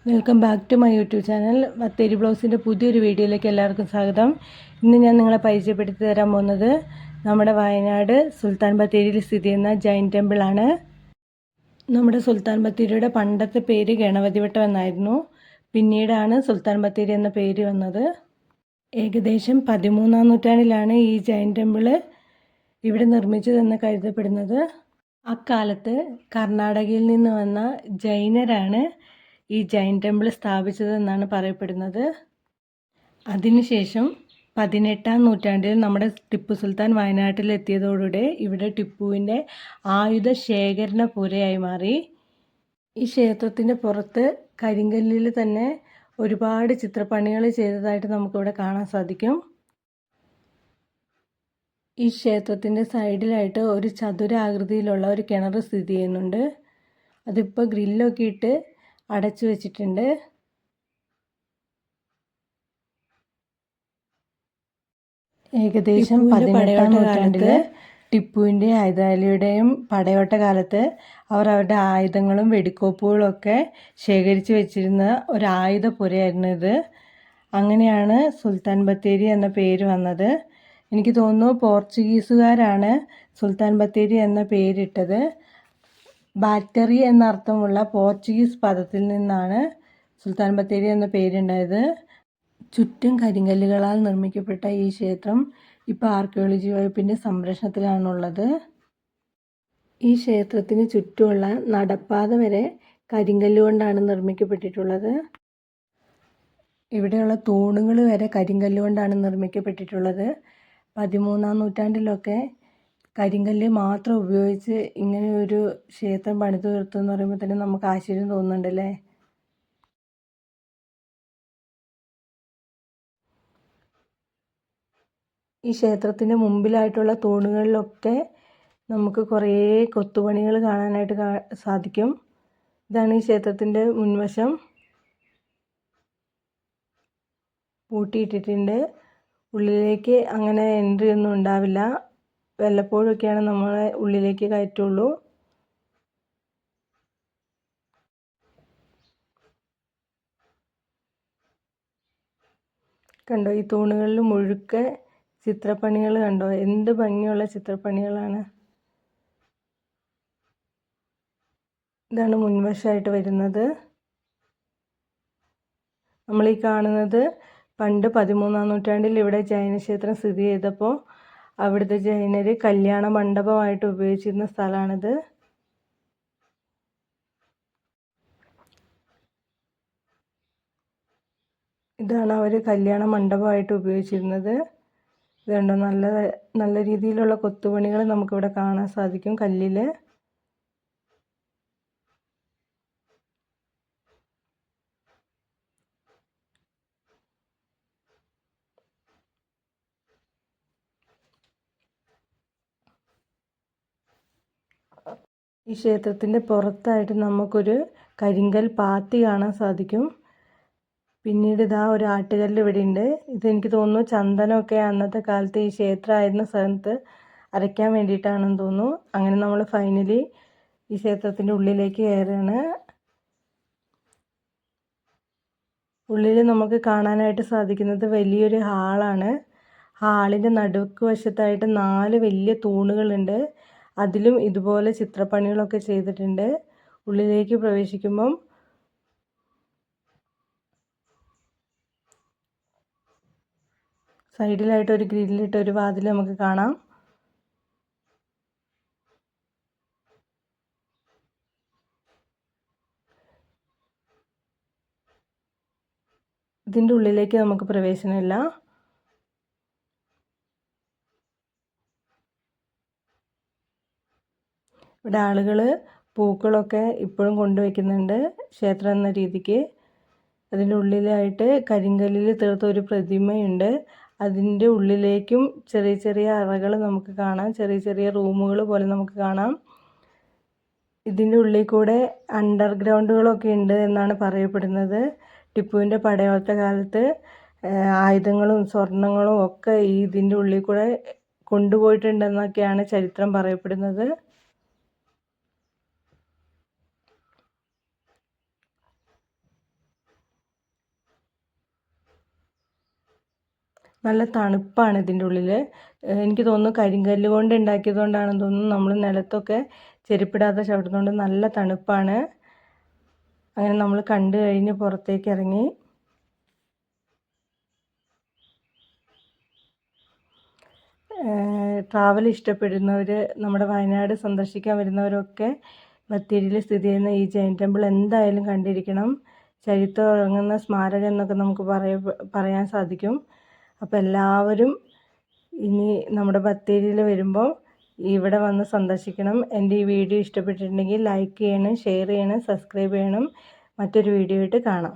Welcome back to my YouTube channel. Bathery ബ്ലൗസിൻ്റെ പുതിയൊരു വീഡിയോയിലേക്ക് എല്ലാവർക്കും സ്വാഗതം. ഇന്ന് ഞാൻ നിങ്ങളെ പരിചയപ്പെടുത്തി തരാൻ പോകുന്നത് നമ്മുടെ വയനാട് സുൽത്താൻ ബത്തേരിയിൽ സ്ഥിതി ചെയ്യുന്ന ജൈൻ ടെമ്പിളാണ്. നമ്മുടെ സുൽത്താൻ ബത്തേരിയുടെ പണ്ടത്തെ പേര് ഗണപതിവട്ടം എന്നായിരുന്നു. പിന്നീടാണ് സുൽത്താൻ ബത്തേരി എന്ന പേര് വന്നത്. ഏകദേശം 13-ാം നൂറ്റാണ്ടിലാണ് ഈ ജൈൻ ടെമ്പിള് ഇവിടെ നിർമ്മിച്ചതെന്ന് കരുതപ്പെടുന്നത്. അക്കാലത്ത് കർണാടകയിൽ നിന്ന് വന്ന ജൈനരാണ് ഈ ജൈൻ ടെമ്പിൾ സ്ഥാപിച്ചതെന്നാണ് പറയപ്പെടുന്നത്. അതിനുശേഷം 18-ാം നൂറ്റാണ്ടിൽ നമ്മുടെ ടിപ്പു സുൽത്താൻ വയനാട്ടിലെത്തിയതോടുകൂടി ഇവിടെ ടിപ്പുവിൻ്റെ ആയുധ ശേഖരണ പുരയായി മാറി. ഈ ക്ഷേത്രത്തിൻ്റെ പുറത്ത് കരിങ്കല്ലിൽ തന്നെ ഒരുപാട് ചിത്രപ്പണികൾ ചെയ്തതായിട്ട് നമുക്കിവിടെ കാണാൻ സാധിക്കും. ഈ ക്ഷേത്രത്തിൻ്റെ സൈഡിലായിട്ട് ഒരു ചതുരാകൃതിയിലുള്ള ഒരു കിണർ സ്ഥിതി ചെയ്യുന്നുണ്ട്. അതിപ്പോൾ ഗ്രില്ലൊക്കെ ഇട്ട് അടച്ചു വെച്ചിട്ടുണ്ട്. ഏകദേശം 18-ാം നൂറ്റാണ്ടിൽ ടിപ്പുവിൻ്റെ ഹൈദരാലിയുടെയും പടയോട്ട കാലത്ത് അവർ അവരുടെ ആയുധങ്ങളും വെടിക്കോപ്പുകളും ഒക്കെ ശേഖരിച്ചു വെച്ചിരുന്ന ഒരു ആയുധപ്പുരയായിരുന്നു ഇത്. അങ്ങനെയാണ് സുൽത്താൻ ബത്തേരി എന്ന പേര് വന്നത്. എനിക്ക് തോന്നുന്നു പോർച്ചുഗീസുകാരാണ് സുൽത്താൻ ബത്തേരി എന്ന പേരിട്ടത്. ബാറ്ററി എന്നർത്ഥമുള്ള പോർച്ചുഗീസ് പദത്തിൽ നിന്നാണ് സുൽത്താൻ ബത്തേരി എന്ന പേരുണ്ടായത്. ചുറ്റും കരിങ്കല്ലുകളാൽ നിർമ്മിക്കപ്പെട്ട ഈ ക്ഷേത്രം ഇപ്പോൾ ആർക്കിയോളജി വകുപ്പിൻ്റെ സംരക്ഷണത്തിലാണുള്ളത്. ഈ ക്ഷേത്രത്തിന് ചുറ്റുമുള്ള നടപ്പാത വരെ കരിങ്കല്ല് കൊണ്ടാണ് നിർമ്മിക്കപ്പെട്ടിട്ടുള്ളത്. ഇവിടെയുള്ള തൂണുകൾ വരെ കരിങ്കല്ല് കൊണ്ടാണ് നിർമ്മിക്കപ്പെട്ടിട്ടുള്ളത്. 13-ാം നൂറ്റാണ്ടിലൊക്കെ കരിങ്കല്ല് മാത്രം ഉപയോഗിച്ച് ഇങ്ങനെ ഒരു ക്ഷേത്രം പണിതു തീർത്തെന്ന് പറയുമ്പോൾ തന്നെ നമുക്ക് ആശ്ചര്യം തോന്നുന്നുണ്ടല്ലേ. ഈ ക്ഷേത്രത്തിൻ്റെ മുമ്പിലായിട്ടുള്ള തൂണുകളിലൊക്കെ നമുക്ക് കുറേ കൊത്തുപണികൾ കാണാനായിട്ട് സാധിക്കും. ഇതാണ് ഈ ക്ഷേത്രത്തിൻ്റെ മുൻവശം. പൂട്ടിയിട്ടിട്ടുണ്ട്. ഉള്ളിലേക്ക് അങ്ങനെ എൻട്രി ഒന്നും ഉണ്ടാവില്ല. വല്ലപ്പോഴൊക്കെയാണ് നമ്മളെ ഉള്ളിലേക്ക് കയറ്റുള്ളൂ. കണ്ടോ, ഈ തൂണുകളിൽ മുഴുക്കെ ചിത്രപ്പണികൾ കണ്ടോ, എന്ത് ഭംഗിയുള്ള ചിത്രപ്പണികളാണ്. ഇതാണ് മുൻവശമായിട്ട് വരുന്നത്. നമ്മളീ കാണുന്നത് പണ്ട് 13-ാം നൂറ്റാണ്ടിൽ ഇവിടെ ജൈനക്ഷേത്രം സ്ഥിതി ചെയ്തപ്പോൾ അവിടുത്തെ ജൈനർ കല്യാണ മണ്ഡപമായിട്ട് ഉപയോഗിച്ചിരുന്ന സ്ഥലമാണിത്. ഇതാണ് അവർ കല്യാണ മണ്ഡപമായിട്ട് ഉപയോഗിച്ചിരുന്നത്. ഇതുണ്ടോ, നല്ല നല്ല രീതിയിലുള്ള കൊത്തുപണികൾ നമുക്കിവിടെ കാണാൻ സാധിക്കും കല്ലിൽ. ഈ ക്ഷേത്രത്തിൻ്റെ പുറത്തായിട്ട് നമുക്കൊരു കരിങ്കൽ പാത്തി കാണാൻ സാധിക്കും. പിന്നീട് ഇതാ ഒരു ആട്ടുകല്ല് ഇവിടെ ഉണ്ട്. ഇതെനിക്ക് തോന്നുന്നു ചന്ദനമൊക്കെ അന്നത്തെ കാലത്ത് ഈ ക്ഷേത്രമായിരുന്ന സ്ഥലത്ത് അരയ്ക്കാൻ വേണ്ടിയിട്ടാണെന്ന് തോന്നുന്നു. അങ്ങനെ നമ്മൾ ഫൈനലി ഈ ക്ഷേത്രത്തിൻ്റെ ഉള്ളിലേക്ക് കയറുകയാണ്. ഉള്ളിൽ നമുക്ക് കാണാനായിട്ട് സാധിക്കുന്നത് വലിയൊരു ഹാളാണ്. ഹാളിൻ്റെ നടുക്ക് വശത്തായിട്ട് 4 വലിയ തൂണുകളുണ്ട്. അതിലും ഇതുപോലെ ചിത്രപ്പണികളൊക്കെ ചെയ്തിട്ടുണ്ട്. ഉള്ളിലേക്ക് പ്രവേശിക്കുമ്പം സൈഡിലായിട്ട് ഒരു ഗ്രില്ലിട്ട ഒരു വാതിൽ നമുക്ക് കാണാം. ഇതിൻ്റെ ഉള്ളിലേക്ക് നമുക്ക് പ്രവേശനമില്ല. ഇവിടെ ആളുകൾ പൂക്കളൊക്കെ ഇപ്പോഴും കൊണ്ടുവയ്ക്കുന്നുണ്ട് ക്ഷേത്രം എന്ന രീതിക്ക്. അതിൻ്റെ ഉള്ളിലായിട്ട് കരിങ്കല്ലിൽ തീർത്ത ഒരു പ്രതിമയുണ്ട്. അതിൻ്റെ ഉള്ളിലേക്കും ചെറിയ ചെറിയ അറകൾ നമുക്ക് കാണാം. ചെറിയ ചെറിയ റൂമുകൾ പോലെ നമുക്ക് കാണാം. ഇതിൻ്റെ ഉള്ളിൽ കൂടെ അണ്ടർഗ്രൗണ്ടുകളൊക്കെ ഉണ്ട് എന്നാണ് പറയപ്പെടുന്നത്. ടിപ്പുവിൻ്റെ പടയോട്ട കാലത്ത് ആയുധങ്ങളും സ്വർണങ്ങളും ഒക്കെ ഇതിൻ്റെ ഉള്ളിൽ കൂടെ കൊണ്ടുപോയിട്ടുണ്ടെന്നൊക്കെയാണ് ചരിത്രം പറയപ്പെടുന്നത്. നല്ല തണുപ്പാണ് ഇതിൻ്റെ ഉള്ളിൽ. എനിക്ക് തോന്നുന്നു കരിങ്കല്ല് കൊണ്ട് ഉണ്ടാക്കിയതുകൊണ്ടാണെന്ന് തോന്നുന്നു. നമ്മൾ നിലത്തൊക്കെ ചെരുപ്പിടാതെ ചവിട്ടുന്നതുകൊണ്ട് നല്ല തണുപ്പാണ്. അങ്ങനെ നമ്മൾ കണ്ടു കഴിഞ്ഞ് പുറത്തേക്ക് ഇറങ്ങി. ട്രാവൽ ഇഷ്ടപ്പെടുന്നവർ, നമ്മുടെ വയനാട് സന്ദർശിക്കാൻ വരുന്നവരൊക്കെ ബത്തേരിയിൽ സ്ഥിതി ചെയ്യുന്ന ഈ ജൈൻ ടെമ്പിൾ എന്തായാലും കണ്ടിരിക്കണം. ചരിത്രം ഉറങ്ങുന്ന സ്മാരകം എന്നൊക്കെ നമുക്ക് പറയാൻ സാധിക്കും. അപ്പോൾ എല്ലാവരും ഇനി നമ്മുടെ ബത്തേരിയിൽ വരുമ്പോൾ ഇവിടെ വന്ന് സന്ദർശിക്കണം. എൻ്റെ ഈ വീഡിയോ ഇഷ്ടപ്പെട്ടിട്ടുണ്ടെങ്കിൽ ലൈക്ക് ചെയ്യണം, ഷെയർ ചെയ്യണം, സബ്സ്ക്രൈബ് ചെയ്യണം. മറ്റൊരു വീഡിയോ ആയിട്ട് കാണാം.